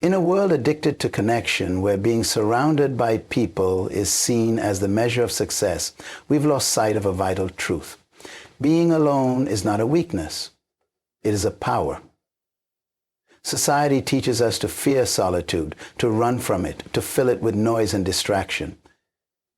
In a world addicted to connection, where being surrounded by people is seen as the measure of success, we've lost sight of a vital truth. Being alone is not a weakness. It is a power. Society teaches us to fear solitude, to run from it, to fill it with noise and distraction.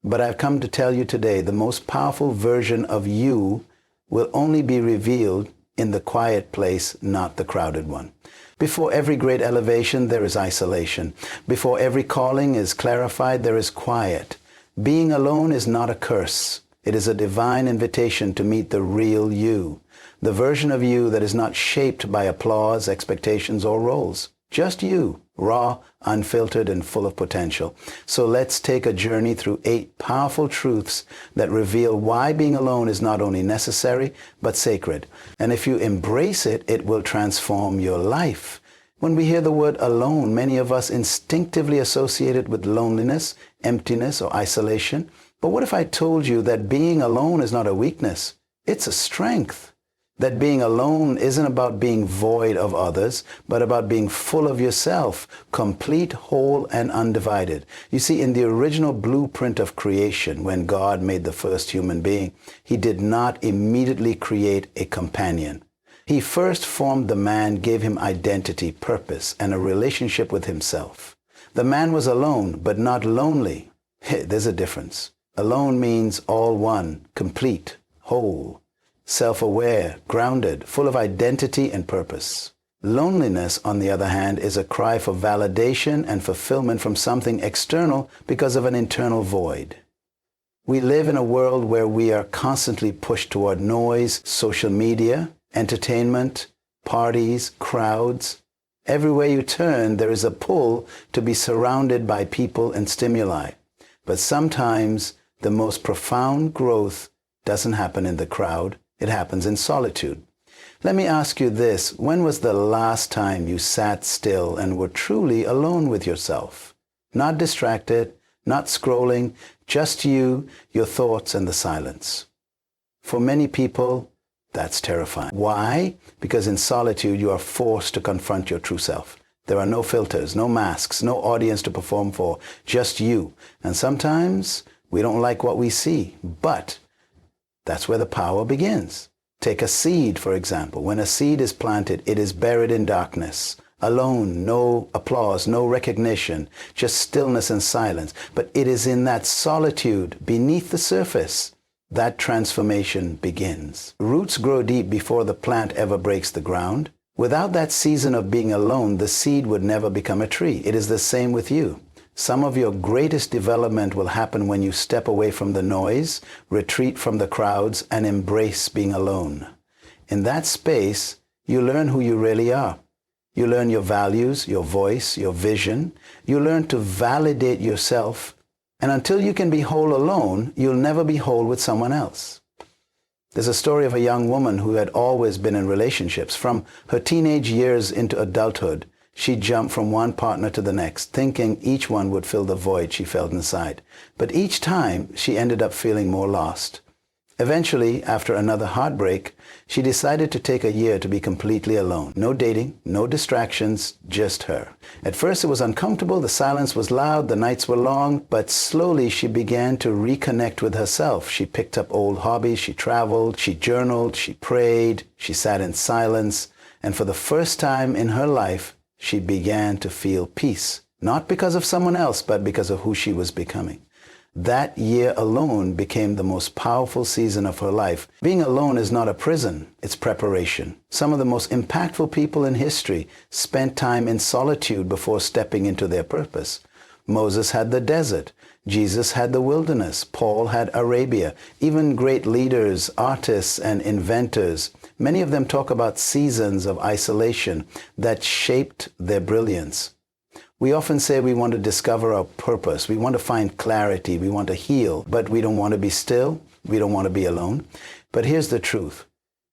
But I've come to tell you today, the most powerful version of you will only be revealed in the quiet place, not the crowded one. Before every great elevation, there is isolation. Before every calling is clarified, there is quiet. Being alone is not a curse. It is a divine invitation to meet the real you, the version of you that is not shaped by applause, expectations, or roles. Just you, raw, unfiltered, and full of potential. So let's take a journey through 8 powerful truths that reveal why being alone is not only necessary, but sacred. And if you embrace it, it will transform your life. When we hear the word alone, many of us instinctively associate it with loneliness, emptiness, or isolation. But what if I told you that being alone is not a weakness? It's a strength. That being alone isn't about being void of others, but about being full of yourself, complete, whole, and undivided. You see, in the original blueprint of creation, when God made the first human being, he did not immediately create a companion. He first formed the man, gave him identity, purpose, and a relationship with himself. The man was alone, but not lonely. There's a difference. Alone means all one, complete, whole, self-aware, grounded, full of identity and purpose. Loneliness, on the other hand, is a cry for validation and fulfillment from something external because of an internal void. We live in a world where we are constantly pushed toward noise, social media, entertainment, parties, crowds. Everywhere you turn, there is a pull to be surrounded by people and stimuli. But sometimes the most profound growth doesn't happen in the crowd. It happens in solitude. Let me ask you this. When was the last time you sat still and were truly alone with yourself? Not distracted, not scrolling, just you, your thoughts, and the silence. For many people, that's terrifying. Why? Because in solitude, you are forced to confront your true self. There are no filters, no masks, no audience to perform for, just you. And sometimes we don't like what we see, but that's where the power begins. Take a seed, for example. When a seed is planted, it is buried in darkness. Alone, no applause, no recognition, just stillness and silence. But it is in that solitude, beneath the surface, that transformation begins. Roots grow deep before the plant ever breaks the ground. Without that season of being alone, the seed would never become a tree. It is the same with you. Some of your greatest development will happen when you step away from the noise, retreat from the crowds, and embrace being alone. In that space, you learn who you really are. You learn your values, your voice, your vision. You learn to validate yourself. And until you can be whole alone, you'll never be whole with someone else. There's a story of a young woman who had always been in relationships. From her teenage years into adulthood, she jumped from one partner to the next, thinking each one would fill the void she felt inside. But each time, she ended up feeling more lost. Eventually, after another heartbreak, she decided to take a year to be completely alone. No dating, no distractions, just her. At first, it was uncomfortable, the silence was loud, the nights were long, but slowly she began to reconnect with herself. She picked up old hobbies, she traveled, she journaled, she prayed, she sat in silence, and for the first time in her life, she began to feel peace, not because of someone else, but because of who she was becoming. That year alone became the most powerful season of her life. Being alone is not a prison, it's preparation. Some of the most impactful people in history spent time in solitude before stepping into their purpose. Moses had the desert. Jesus had the wilderness. Paul had Arabia. Even great leaders, artists, and inventors, many of them talk about seasons of isolation that shaped their brilliance. We often say we want to discover our purpose. We want to find clarity. We want to heal, but we don't want to be still. We don't want to be alone. But here's the truth.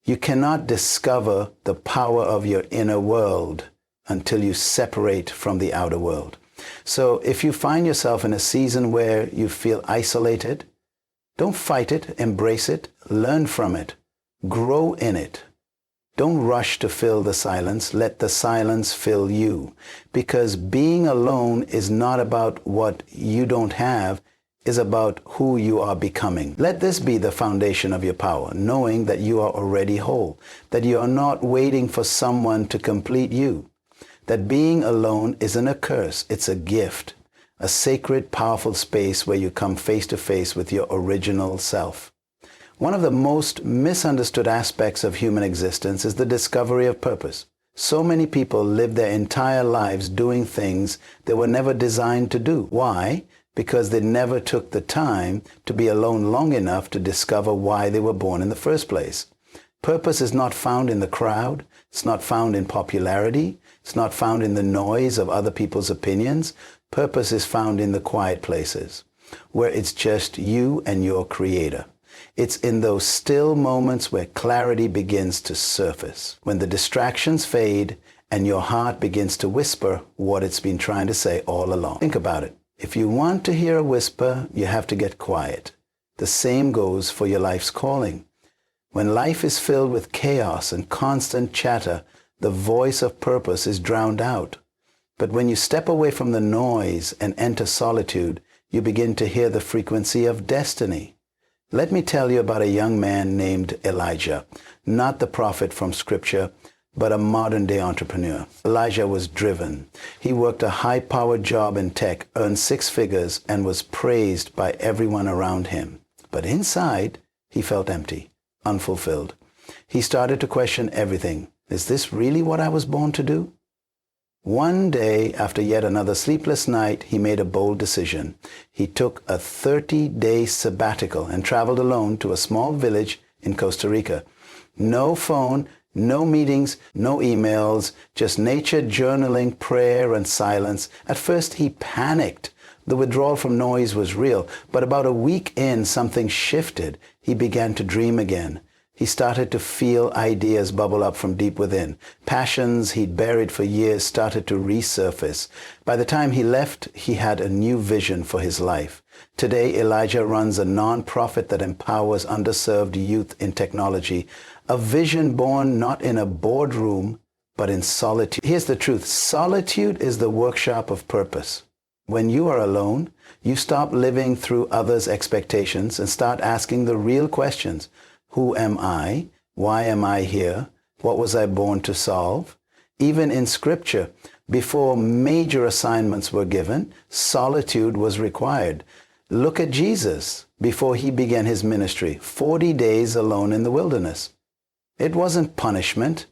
You cannot discover the power of your inner world until you separate from the outer world. So if you find yourself in a season where you feel isolated, don't fight it, embrace it, learn from it, grow in it. Don't rush to fill the silence. Let the silence fill you. Because being alone is not about what you don't have, is about who you are becoming. Let this be the foundation of your power, knowing that you are already whole, that you are not waiting for someone to complete you, that being alone isn't a curse, it's a gift, a sacred, powerful space where you come face to face with your original self. One of the most misunderstood aspects of human existence is the discovery of purpose. So many people live their entire lives doing things they were never designed to do. Why? Because they never took the time to be alone long enough to discover why they were born in the first place. Purpose is not found in the crowd. It's not found in popularity. It's not found in the noise of other people's opinions. Purpose is found in the quiet places, where it's just you and your Creator. It's in those still moments where clarity begins to surface, when the distractions fade and your heart begins to whisper what it's been trying to say all along. Think about it. If you want to hear a whisper, you have to get quiet. The same goes for your life's calling. When life is filled with chaos and constant chatter, the voice of purpose is drowned out. But when you step away from the noise and enter solitude, you begin to hear the frequency of destiny. Let me tell you about a young man named Elijah, not the prophet from Scripture, but a modern-day entrepreneur. Elijah was driven. He worked a high-powered job in tech, earned 6 figures, and was praised by everyone around him. But inside, he felt empty, unfulfilled. He started to question everything. Is this really what I was born to do? One day, after yet another sleepless night, he made a bold decision. He took a 30-day sabbatical and traveled alone to a small village in Costa Rica. No phone, no meetings, no emails, just nature, journaling, prayer, and silence. At first, he panicked. The withdrawal from noise was real, but about a week in, something shifted. He began to dream again. He started to feel ideas bubble up from deep within. Passions he'd buried for years started to resurface. By the time he left, he had a new vision for his life. Today, Elijah runs a non-profit that empowers underserved youth in technology, a vision born not in a boardroom, but in solitude. Here's the truth. Solitude is the workshop of purpose. When you are alone, you stop living through others' expectations and start asking the real questions. Who am I? Why am I here? What was I born to solve? Even in Scripture, before major assignments were given, solitude was required. Look at Jesus before he began his ministry, 40 days alone in the wilderness. It wasn't punishment.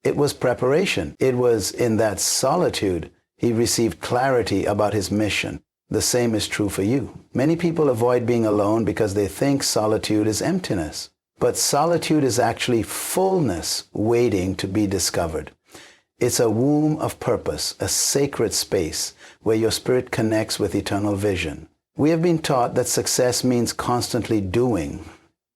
It was preparation. It was in that solitude he received clarity about his mission. The same is true for you. Many people avoid being alone because they think solitude is emptiness. But solitude is actually fullness waiting to be discovered. It's a womb of purpose, a sacred space where your spirit connects with eternal vision. We have been taught that success means constantly doing,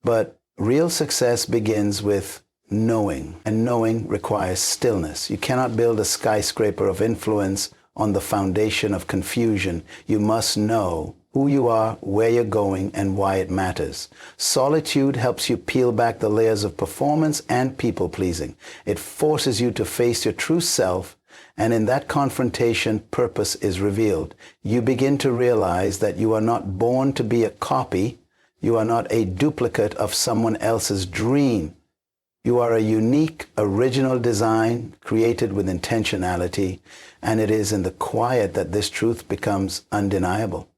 but real success begins with knowing, and knowing requires stillness. You cannot build a skyscraper of influence on the foundation of confusion. You must know who you are, where you're going, and why it matters. Solitude helps you peel back the layers of performance and people-pleasing. It forces you to face your true self, and in that confrontation, purpose is revealed. You begin to realize that you are not born to be a copy. You are not a duplicate of someone else's dream. You are a unique, original design created with intentionality, and it is in the quiet that this truth becomes undeniable.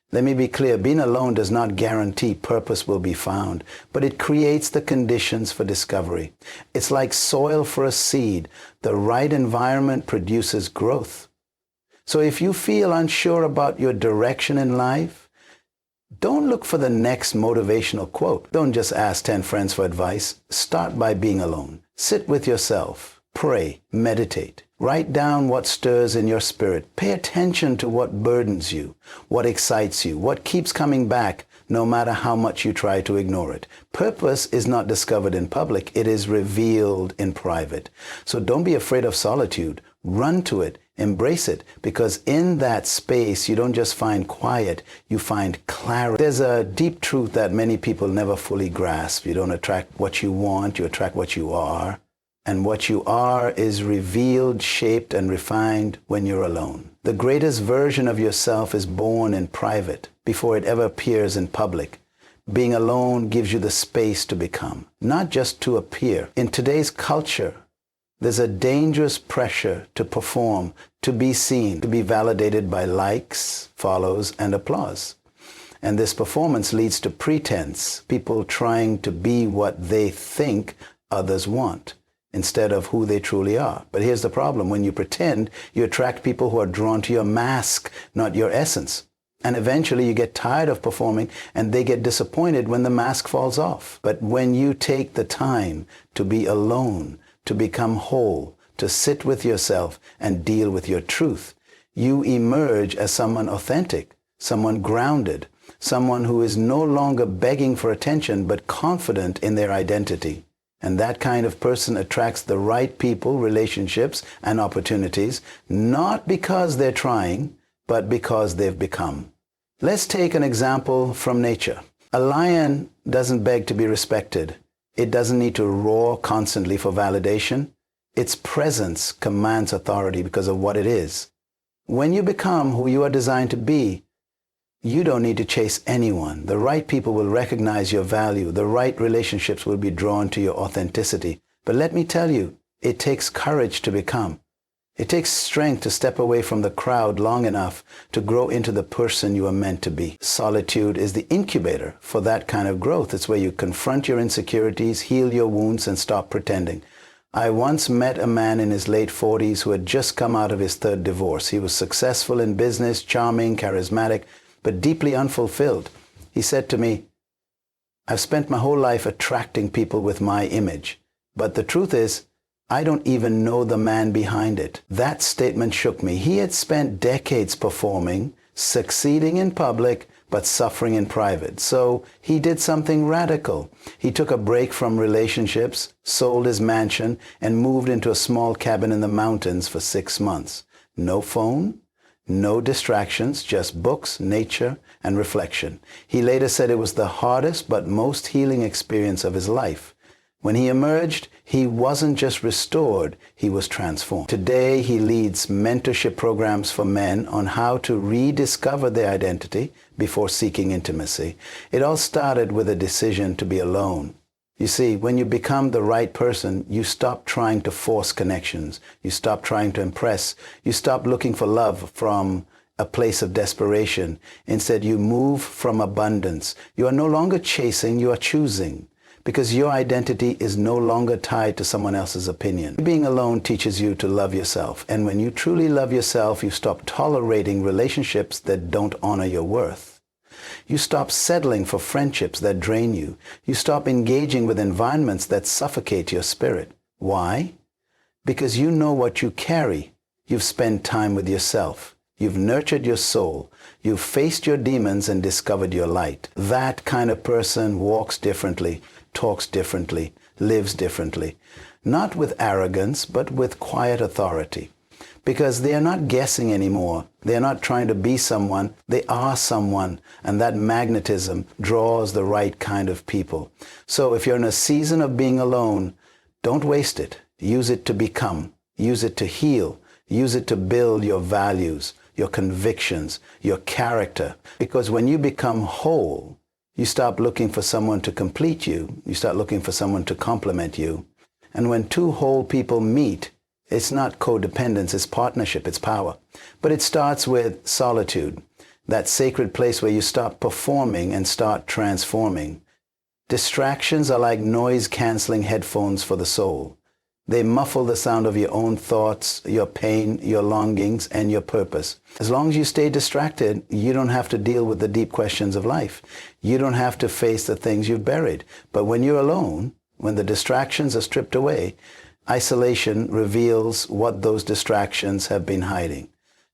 Let me be clear, being alone does not guarantee purpose will be found, but it creates the conditions for discovery. It's like soil for a seed. The right environment produces growth. So if you feel unsure about your direction in life, don't look for the next motivational quote. Don't just ask 10 friends for advice. Start by being alone. Sit with yourself. Pray. Meditate. Write down what stirs in your spirit. Pay attention to what burdens you, what excites you, what keeps coming back, no matter how much you try to ignore it. Purpose is not discovered in public. It is revealed in private. So don't be afraid of solitude. Run to it. Embrace it, because in that space, you don't just find quiet, you find clarity. There's a deep truth that many people never fully grasp. You don't attract what you want, you attract what you are. And what you are is revealed, shaped, and refined when you're alone. The greatest version of yourself is born in private before it ever appears in public. Being alone gives you the space to become, not just to appear. In today's culture, there's a dangerous pressure to perform, to be seen, to be validated by likes, follows, and applause. And this performance leads to pretense, people trying to be what they think others want, instead of who they truly are. But here's the problem. When you pretend, you attract people who are drawn to your mask, not your essence. And eventually you get tired of performing and they get disappointed when the mask falls off. But when you take the time to be alone, to become whole, to sit with yourself and deal with your truth, you emerge as someone authentic, someone grounded, someone who is no longer begging for attention but confident in their identity. And that kind of person attracts the right people, relationships, and opportunities, not because they're trying, but because they've become. Let's take an example from nature. A lion doesn't beg to be respected. It doesn't need to roar constantly for validation. Its presence commands authority because of what it is. When you become who you are designed to be, you don't need to chase anyone. The right people will recognize your value. The right relationships will be drawn to your authenticity. But let me tell you, it takes courage to become. It takes strength to step away from the crowd long enough to grow into the person you are meant to be. Solitude is the incubator for that kind of growth. It's where you confront your insecurities, heal your wounds, and stop pretending. I once met a man in his late 40s who had just come out of his third divorce. He was successful in business, charming, charismatic, but deeply unfulfilled. He said to me, "I've spent my whole life attracting people with my image, but the truth is, I don't even know the man behind it." That statement shook me. He had spent decades performing, succeeding in public, but suffering in private. So he did something radical. He took a break from relationships, sold his mansion, and moved into a small cabin in the mountains for 6 months. No phone, no distractions, just books, nature, and reflection. He later said it was the hardest but most healing experience of his life. When he emerged, he wasn't just restored, he was transformed. Today, he leads mentorship programs for men on how to rediscover their identity before seeking intimacy. It all started with a decision to be alone. You see, when you become the right person, you stop trying to force connections. You stop trying to impress. You stop looking for love from a place of desperation. Instead, you move from abundance. You are no longer chasing, you are choosing. Because your identity is no longer tied to someone else's opinion. Being alone teaches you to love yourself. And when you truly love yourself, you stop tolerating relationships that don't honor your worth. You stop settling for friendships that drain you. You stop engaging with environments that suffocate your spirit. Why? Because you know what you carry. You've spent time with yourself. You've nurtured your soul. You've faced your demons and discovered your light. That kind of person walks differently, talks differently, lives differently. Not with arrogance, but with quiet authority. Because they are not guessing anymore. They are not trying to be someone. They are someone. And that magnetism draws the right kind of people. So if you're in a season of being alone, don't waste it. Use it to become. Use it to heal. Use it to build your values, your convictions, your character. Because when you become whole, you stop looking for someone to complete you. You start looking for someone to complement you. And when two whole people meet, it's not codependence, it's partnership, it's power. But it starts with solitude, that sacred place where you stop performing and start transforming. Distractions are like noise-canceling headphones for the soul. They muffle the sound of your own thoughts, your pain, your longings, and your purpose. As long as you stay distracted, you don't have to deal with the deep questions of life. You don't have to face the things you've buried. But when you're alone, when the distractions are stripped away, isolation reveals what those distractions have been hiding.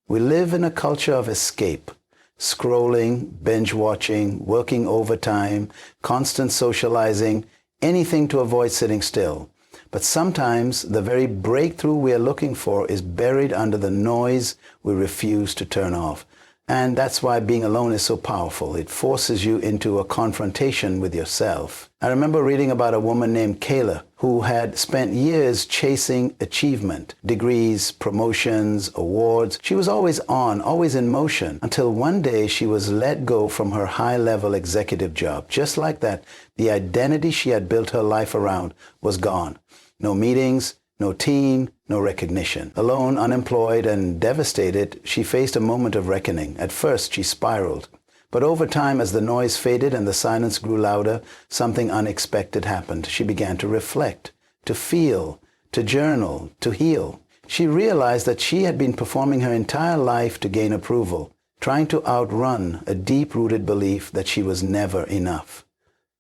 We live in a culture of escape. Scrolling, binge watching, working overtime, constant socializing, anything to avoid sitting still. But sometimes the very breakthrough we are looking for is buried under the noise we refuse to turn off. And that's why being alone is so powerful. It forces you into a confrontation with yourself. I remember reading about a woman named Kayla who had spent years chasing achievement, degrees, promotions, awards. She was always on, always in motion, until one day she was let go from her high-level executive job. Just like that, the identity she had built her life around was gone. No meetings, no team, no recognition. Alone, unemployed, and devastated, she faced a moment of reckoning. At first, she spiraled. But over time, as the noise faded and the silence grew louder, something unexpected happened. She began to reflect, to feel, to journal, to heal. She realized that she had been performing her entire life to gain approval, trying to outrun a deep-rooted belief that she was never enough.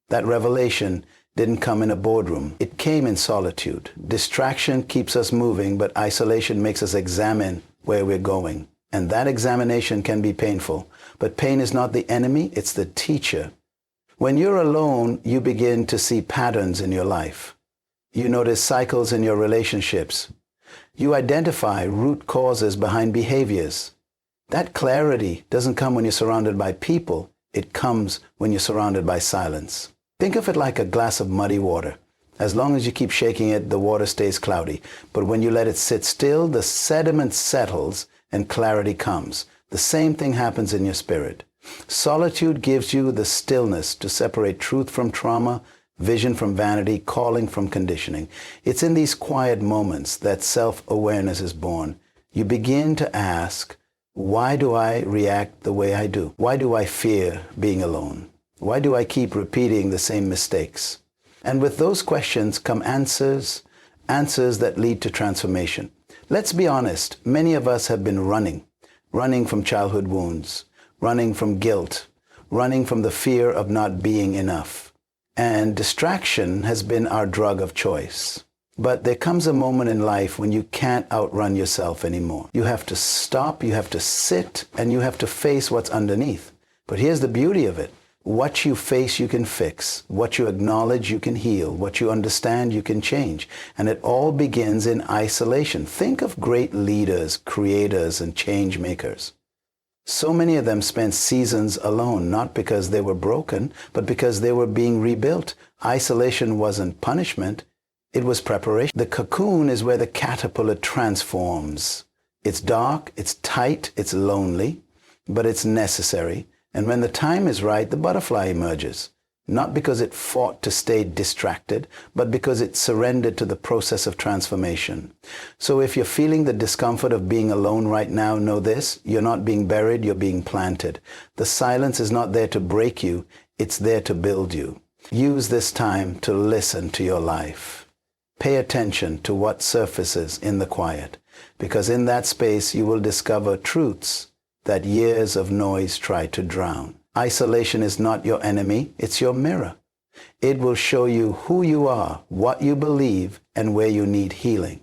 That revelation didn't come in a boardroom. It came in solitude. Distraction keeps us moving, but isolation makes us examine where we're going. And that examination can be painful. But pain is not the enemy, it's the teacher. When you're alone, you begin to see patterns in your life. You notice cycles in your relationships. You identify root causes behind behaviors. That clarity doesn't come when you're surrounded by people. It comes when you're surrounded by silence. Think of it like a glass of muddy water. As long as you keep shaking it, the water stays cloudy. But when you let it sit still, the sediment settles and clarity comes. The same thing happens in your spirit. Solitude gives you the stillness to separate truth from trauma, vision from vanity, calling from conditioning. It's in these quiet moments that self-awareness is born. You begin to ask, why do I react the way I do? Why do I fear being alone? Why do I keep repeating the same mistakes? And with those questions come answers that lead to transformation. Let's be honest, many of us have been running from childhood wounds, running from guilt, running from the fear of not being enough. And distraction has been our drug of choice. But there comes a moment in life when you can't outrun yourself anymore. You have to stop, you have to sit, and you have to face what's underneath. But here's the beauty of it. What you face, you can fix. What you acknowledge, you can heal. What you understand, you can change. And it all begins in isolation. Think of great leaders, creators, and change makers. So many of them spent seasons alone, not because they were broken, but because they were being rebuilt. Isolation wasn't punishment. It was preparation. The cocoon is where the caterpillar transforms. It's dark, it's tight, it's lonely, but it's necessary. And when the time is right, the butterfly emerges, not because it fought to stay distracted, but because it surrendered to the process of transformation. So if you're feeling the discomfort of being alone right now, know this: you're not being buried, you're being planted. The silence is not there to break you, it's there to build you. Use this time to listen to your life. Pay attention to what surfaces in the quiet, because in that space you will discover truths that years of noise try to drown. Isolation is not your enemy, it's your mirror. It will show you who you are, what you believe, and where you need healing.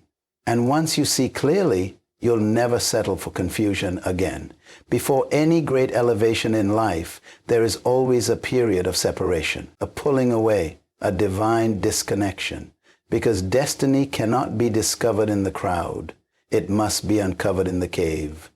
And once you see clearly, you'll never settle for confusion again. Before any great elevation in life, there is always a period of separation, a pulling away, a divine disconnection. Because destiny cannot be discovered in the crowd. It must be uncovered in the cave.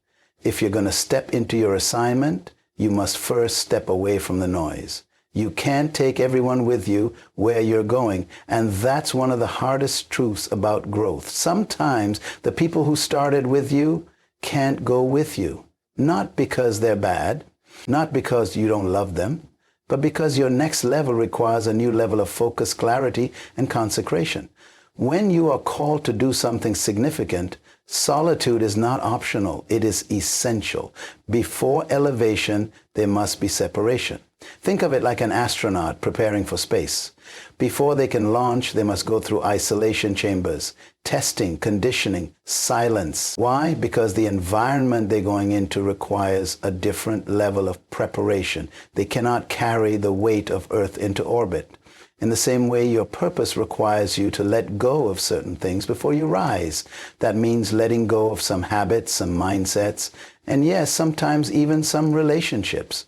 If you're going to step into your assignment, you must first step away from the noise. You can't take everyone with you where you're going, and that's one of the hardest truths about growth. Sometimes the people who started with you can't go with you, not because they're bad, not because you don't love them, but because your next level requires a new level of focus, clarity, and consecration. When you are called to do something significant, solitude is not optional, it is essential. Before elevation, there must be separation. Think of it like an astronaut preparing for space. Before they can launch, they must go through isolation chambers, testing, conditioning, silence. Why? Because the environment they're going into requires a different level of preparation. They cannot carry the weight of Earth into orbit. In the same way, your purpose requires you to let go of certain things before you rise. That means letting go of some habits, some mindsets, and yes, sometimes even some relationships.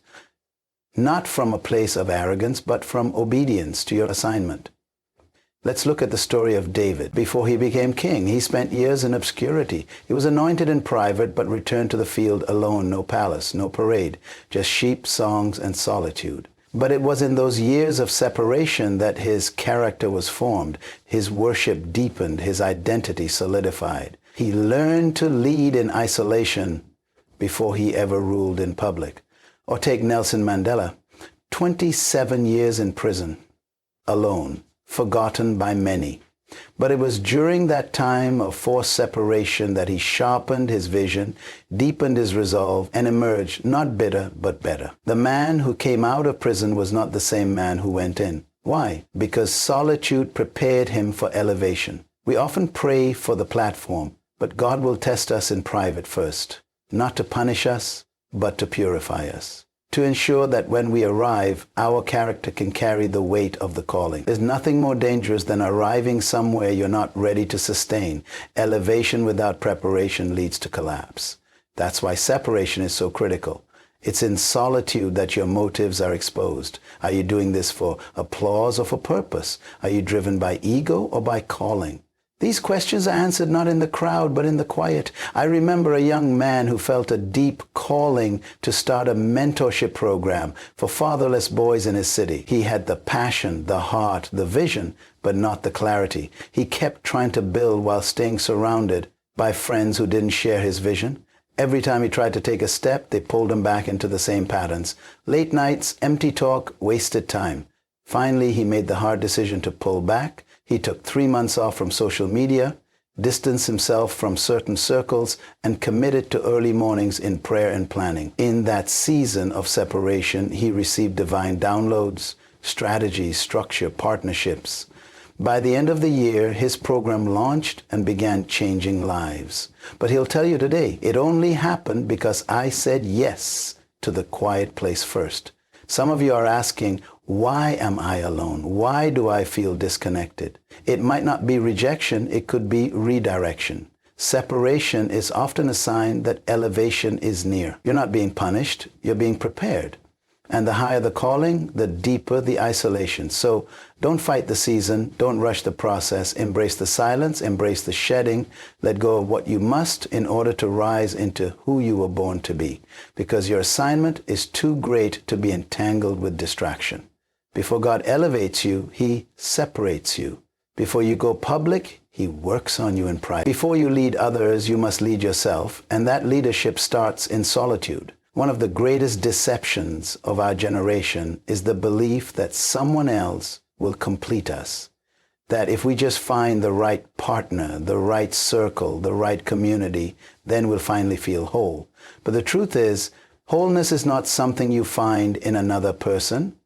Not from a place of arrogance, but from obedience to your assignment. Let's look at the story of David. Before he became king, he spent years in obscurity. He was anointed in private, but returned to the field alone, no palace, no parade, just sheep, songs, and solitude. But it was in those years of separation that his character was formed, his worship deepened, his identity solidified. He learned to lead in isolation before he ever ruled in public. Or take Nelson Mandela, 27 years in prison, alone, forgotten by many. But it was during that time of forced separation that he sharpened his vision, deepened his resolve, and emerged not bitter, but better. The man who came out of prison was not the same man who went in. Why? Because solitude prepared him for elevation. We often pray for the platform, but God will test us in private first, not to punish us, but to purify us, to ensure that when we arrive, our character can carry the weight of the calling. There's nothing more dangerous than arriving somewhere you're not ready to sustain. Elevation without preparation leads to collapse. That's why separation is so critical. It's in solitude that your motives are exposed. Are you doing this for applause or for purpose? Are you driven by ego or by calling? These questions are answered not in the crowd, but in the quiet. I remember a young man who felt a deep calling to start a mentorship program for fatherless boys in his city. He had the passion, the heart, the vision, but not the clarity. He kept trying to build while staying surrounded by friends who didn't share his vision. Every time he tried to take a step, they pulled him back into the same patterns. Late nights, empty talk, wasted time. Finally, he made the hard decision to pull back. He took 3 months off from social media, distanced himself from certain circles, and committed to early mornings in prayer and planning. In that season of separation, he received divine downloads, strategies, structure, partnerships. By the end of the year, his program launched and began changing lives. But he'll tell you today, it only happened because I said yes to the quiet place first. Some of you are asking, why am I alone? Why do I feel disconnected? It might not be rejection, it could be redirection. Separation is often a sign that elevation is near. You're not being punished, you're being prepared. And the higher the calling, the deeper the isolation. So don't fight the season, don't rush the process, embrace the silence, embrace the shedding, let go of what you must in order to rise into who you were born to be. Because your assignment is too great to be entangled with distraction. Before God elevates you, He separates you. Before you go public, He works on you in private. Before you lead others, you must lead yourself, and that leadership starts in solitude. One of the greatest deceptions of our generation is the belief that someone else will complete us. That if we just find the right partner, the right circle, the right community, then we'll finally feel whole. But the truth is, wholeness is not something you find in another person.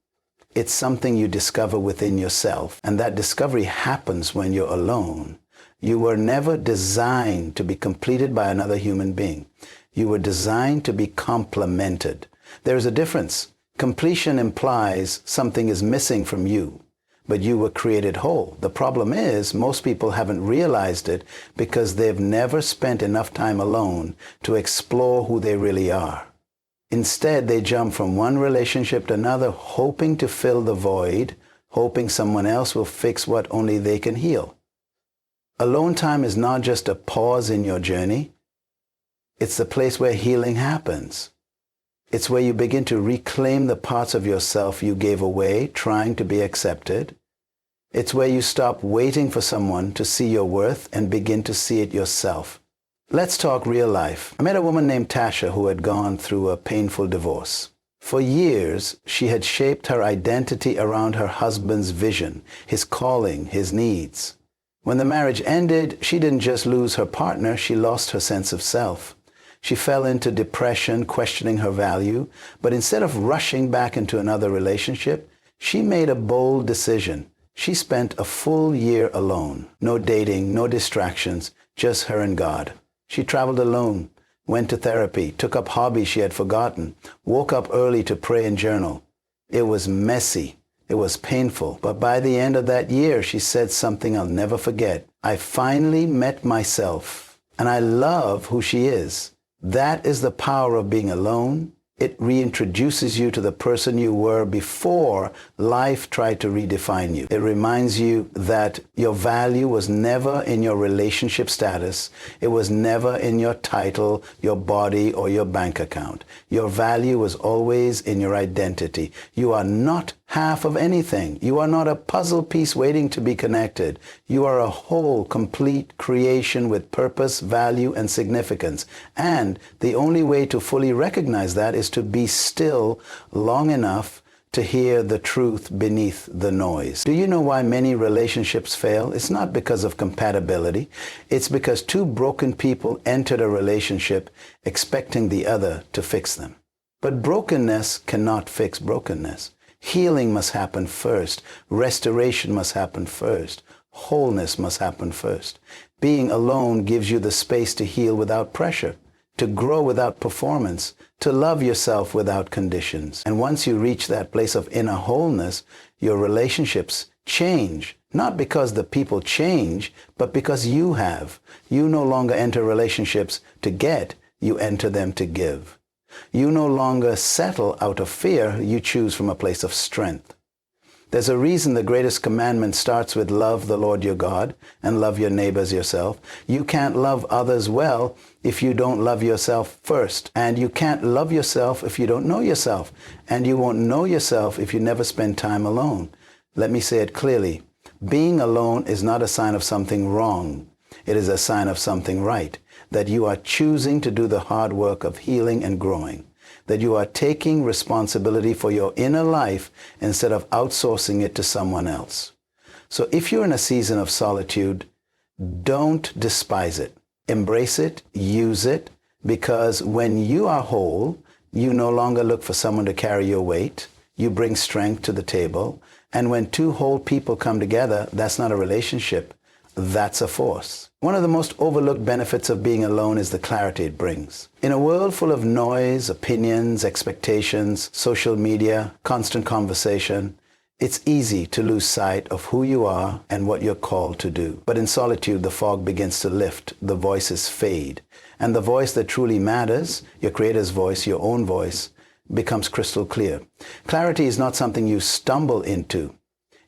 It's something you discover within yourself. And that discovery happens when you're alone. You were never designed to be completed by another human being. You were designed to be complemented. There is a difference. Completion implies something is missing from you, but you were created whole. The problem is most people haven't realized it because they've never spent enough time alone to explore who they really are. Instead, they jump from one relationship to another, hoping to fill the void, hoping someone else will fix what only they can heal. Alone time is not just a pause in your journey. It's the place where healing happens. It's where you begin to reclaim the parts of yourself you gave away, trying to be accepted. It's where you stop waiting for someone to see your worth and begin to see it yourself. Let's talk real life. I met a woman named Tasha who had gone through a painful divorce. For years, she had shaped her identity around her husband's vision, his calling, his needs. When the marriage ended, she didn't just lose her partner, she lost her sense of self. She fell into depression, questioning her value, but instead of rushing back into another relationship, she made a bold decision. She spent a full year alone. No dating, no distractions, just her and God. She traveled alone, went to therapy, took up hobbies she had forgotten, woke up early to pray and journal. It was messy. It was painful. But by the end of that year, she said something I'll never forget. I finally met myself, and I love who she is. That is the power of being alone. It reintroduces you to the person you were before life tried to redefine you. It reminds you that your value was never in your relationship status. It was never in your title, your body, or your bank account. Your value was always in your identity. You are not half of anything. You are not a puzzle piece waiting to be connected. You are a whole, complete creation with purpose, value, and significance. And the only way to fully recognize that is to be still long enough to hear the truth beneath the noise. Do you know why many relationships fail? It's not because of compatibility. It's because two broken people entered a relationship expecting the other to fix them. But brokenness cannot fix brokenness. Healing must happen first. Restoration must happen first. Wholeness must happen first. Being alone gives you the space to heal without pressure, to grow without performance, to love yourself without conditions. And once you reach that place of inner wholeness, your relationships change, not because the people change, but because you have. You no longer enter relationships to get, you enter them to give. You no longer settle out of fear, you choose from a place of strength. There's a reason the greatest commandment starts with love the Lord your God and love your neighbors yourself. You can't love others well if you don't love yourself first. And you can't love yourself if you don't know yourself. And you won't know yourself if you never spend time alone. Let me say it clearly. Being alone is not a sign of something wrong. It is a sign of something right. That you are choosing to do the hard work of healing and growing. That you are taking responsibility for your inner life instead of outsourcing it to someone else. So if you're in a season of solitude, don't despise it. Embrace it, use it, because when you are whole, you no longer look for someone to carry your weight. You bring strength to the table. And when two whole people come together, that's not a relationship. That's a force. One of the most overlooked benefits of being alone is the clarity it brings. In a world full of noise, opinions, expectations, social media, constant conversation, it's easy to lose sight of who you are and what you're called to do. But in solitude, the fog begins to lift, the voices fade, and the voice that truly matters, your Creator's voice, your own voice, becomes crystal clear. Clarity is not something you stumble into.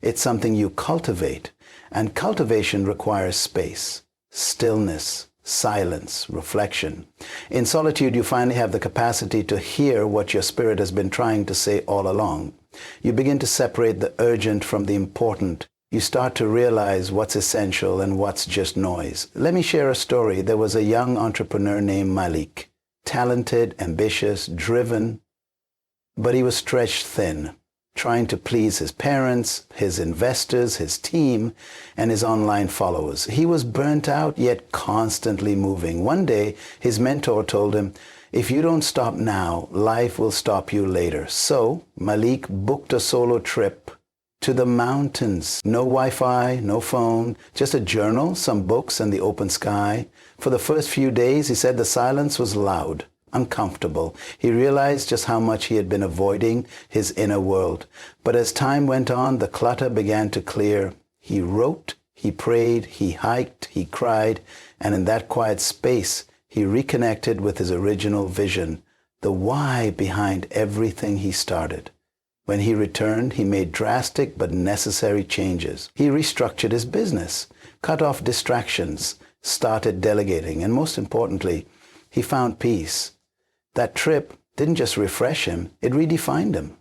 It's something you cultivate. And cultivation requires space, stillness, silence, reflection. In solitude, you finally have the capacity to hear what your spirit has been trying to say all along. You begin to separate the urgent from the important. You start to realize what's essential and what's just noise. Let me share a story. There was a young entrepreneur named Myles, talented, ambitious, driven, but he was stretched thin, trying to please his parents, his investors, his team, and his online followers. He was burnt out, yet constantly moving. One day, his mentor told him, "If you don't stop now, life will stop you later." So, Myles booked a solo trip to the mountains. No Wi-Fi, no phone, just a journal, some books, and the open sky. For the first few days, he said the silence was loud, uncomfortable. He realized just how much he had been avoiding his inner world. But as time went on, the clutter began to clear. He wrote, he prayed, he hiked, he cried, and in that quiet space, he reconnected with his original vision, the why behind everything he started. When he returned, he made drastic but necessary changes. He restructured his business, cut off distractions, started delegating, and most importantly, he found peace. That trip didn't just refresh him, it redefined him.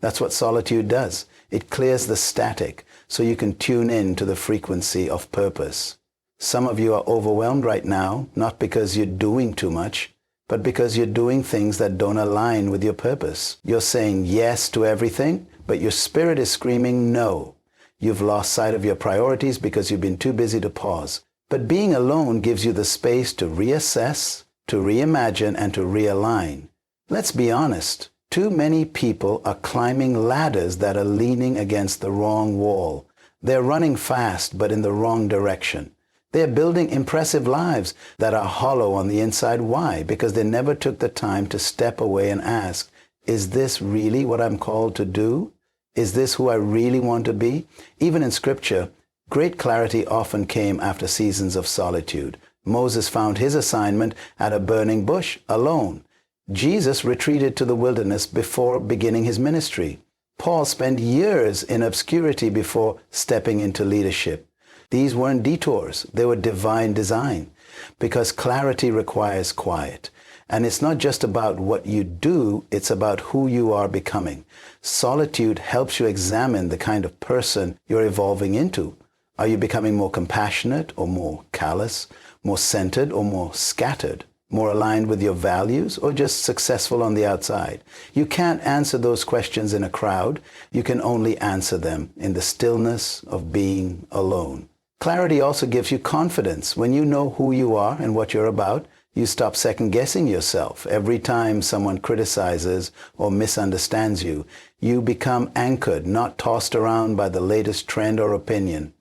That's what solitude does. It clears the static so you can tune in to the frequency of purpose. Some of you are overwhelmed right now, not because you're doing too much, but because you're doing things that don't align with your purpose. You're saying yes to everything, but your spirit is screaming no. You've lost sight of your priorities because you've been too busy to pause. But being alone gives you the space to reassess, to reimagine, and to realign. Let's be honest. Too many people are climbing ladders that are leaning against the wrong wall. They're running fast, but in the wrong direction. They're building impressive lives that are hollow on the inside. Why? Because they never took the time to step away and ask, is this really what I'm called to do? Is this who I really want to be? Even in Scripture, great clarity often came after seasons of solitude. Moses found his assignment at a burning bush, alone. Jesus retreated to the wilderness before beginning his ministry. Paul spent years in obscurity before stepping into leadership. These weren't detours, they were divine design, because clarity requires quiet. And it's not just about what you do, it's about who you are becoming. Solitude helps you examine the kind of person you're evolving into. Are you becoming more compassionate or more callous, more centered or more scattered, more aligned with your values or just successful on the outside? You can't answer those questions in a crowd. You can only answer them in the stillness of being alone. Clarity also gives you confidence. When you know who you are and what you're about, you stop second-guessing yourself. Every time someone criticizes or misunderstands you, you become anchored, not tossed around by the latest trend or opinion.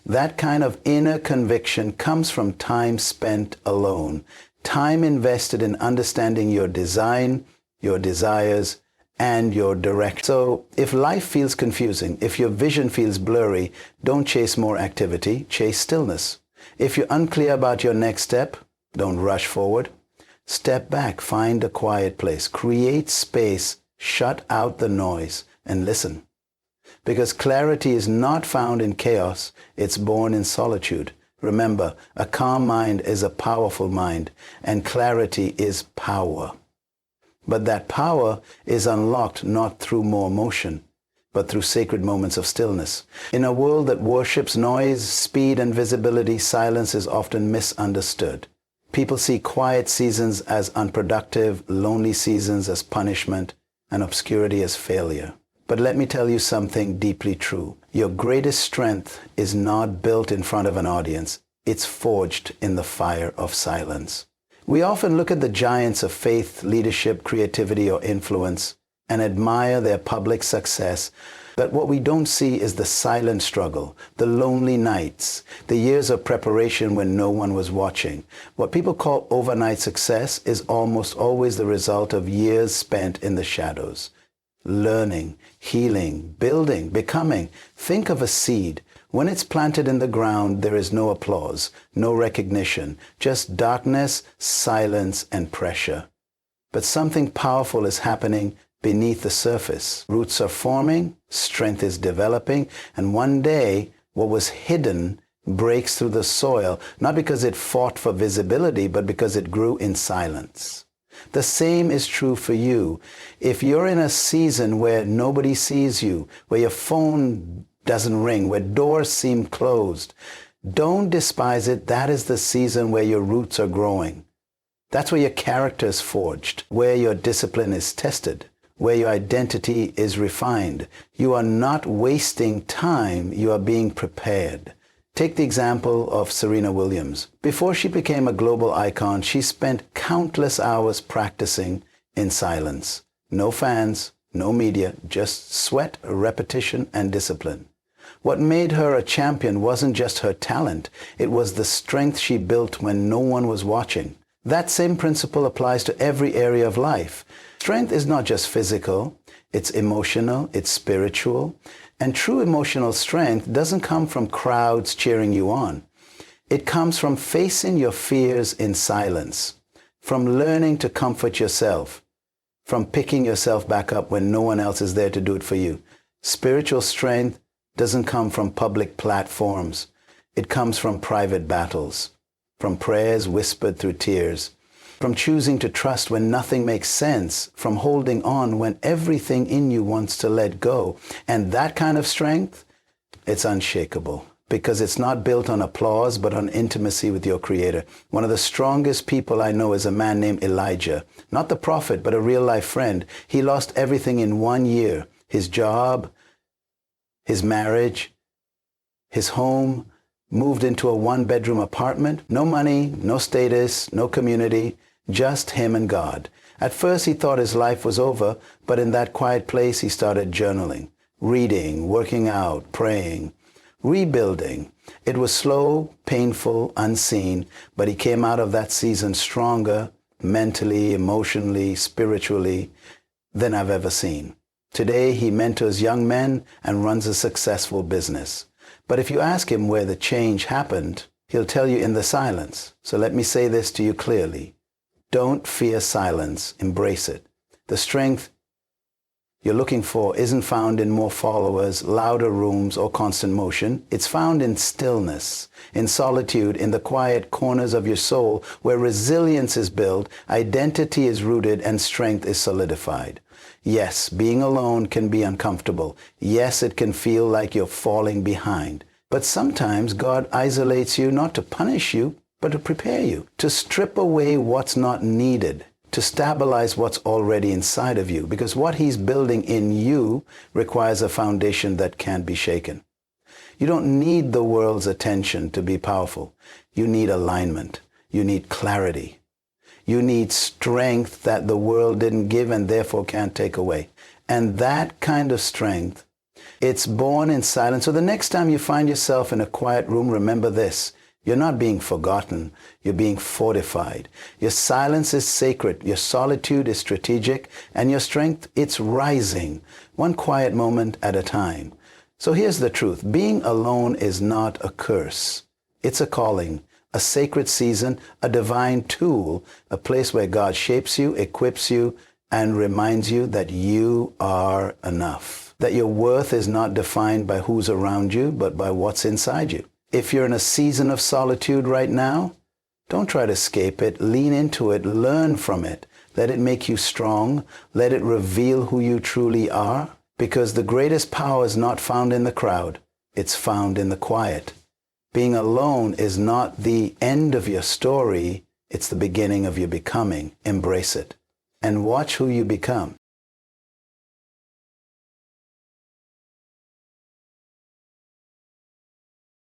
That kind of inner conviction comes from time spent alone, time invested in understanding your design, your desires, and your direction. So if life feels confusing, if your vision feels blurry, don't chase more activity, chase stillness. If you're unclear about your next step, don't rush forward. Step back, find a quiet place, create space, shut out the noise, and listen. Because clarity is not found in chaos, it's born in solitude. Remember, a calm mind is a powerful mind, and clarity is power. But that power is unlocked not through more motion, but through sacred moments of stillness. In a world that worships noise, speed, and visibility, silence is often misunderstood. People see quiet seasons as unproductive, lonely seasons as punishment, and obscurity as failure. But let me tell you something deeply true. Your greatest strength is not built in front of an audience. It's forged in the fire of silence. We often look at the giants of faith, leadership, creativity, or influence and admire their public success. But what we don't see is the silent struggle, the lonely nights, the years of preparation when no one was watching. What people call overnight success is almost always the result of years spent in the shadows. Learning, healing, building, becoming. Think of a seed. When it's planted in the ground, there is no applause, no recognition, just darkness, silence, and pressure. But something powerful is happening beneath the surface. Roots are forming, strength is developing, and one day, what was hidden breaks through the soil, not because it fought for visibility, but because it grew in silence. The same is true for you. If you're in a season where nobody sees you, where your phone doesn't ring, where doors seem closed, don't despise it. That is the season where your roots are growing. That's where your character is forged, where your discipline is tested, where your identity is refined. You are not wasting time. You are being prepared. Take the example of Serena Williams. Before she became a global icon, she spent countless hours practicing in silence. No fans, no media, just sweat, repetition, and discipline. What made her a champion wasn't just her talent. It was the strength she built when no one was watching. That same principle applies to every area of life. Strength is not just physical, it's emotional, it's spiritual. And true emotional strength doesn't come from crowds cheering you on. It comes from facing your fears in silence, from learning to comfort yourself, from picking yourself back up when no one else is there to do it for you. Spiritual strength doesn't come from public platforms. It comes from private battles, from prayers whispered through tears, from choosing to trust when nothing makes sense, from holding on when everything in you wants to let go. And that kind of strength, it's unshakable because it's not built on applause, but on intimacy with your Creator. One of the strongest people I know is a man named Elijah, not the prophet, but a real-life friend. He lost everything in 1 year, his job, his marriage, his home, moved into a one-bedroom apartment, no money, no status, no community, just him and God. At first he thought his life was over, but in that quiet place he started journaling, reading, working out, praying, rebuilding. It was slow, painful, unseen, but he came out of that season stronger, mentally, emotionally, spiritually, than I've ever seen. Today he mentors young men and runs a successful business. But if you ask him where the change happened, he'll tell you in the silence. So let me say this to you clearly. Don't fear silence. Embrace it. The strength you're looking for isn't found in more followers, louder rooms, or constant motion. It's found in stillness, in solitude, in the quiet corners of your soul where resilience is built, identity is rooted, and strength is solidified. Yes, being alone can be uncomfortable. Yes, it can feel like you're falling behind. But sometimes God isolates you not to punish you, but to prepare you, to strip away what's not needed, to stabilize what's already inside of you, because what he's building in you requires a foundation that can't be shaken. You don't need the world's attention to be powerful. You need alignment. You need clarity. You need strength that the world didn't give and therefore can't take away. And that kind of strength, it's born in silence. So the next time you find yourself in a quiet room, remember this. You're not being forgotten. You're being fortified. Your silence is sacred. Your solitude is strategic. And your strength, it's rising, one quiet moment at a time. So here's the truth. Being alone is not a curse. It's a calling, a sacred season, a divine tool, a place where God shapes you, equips you, and reminds you that you are enough. That your worth is not defined by who's around you, but by what's inside you. If you're in a season of solitude right now, don't try to escape it. Lean into it. Learn from it. Let it make you strong. Let it reveal who you truly are. Because the greatest power is not found in the crowd. It's found in the quiet. Being alone is not the end of your story. It's the beginning of your becoming. Embrace it. And watch who you become.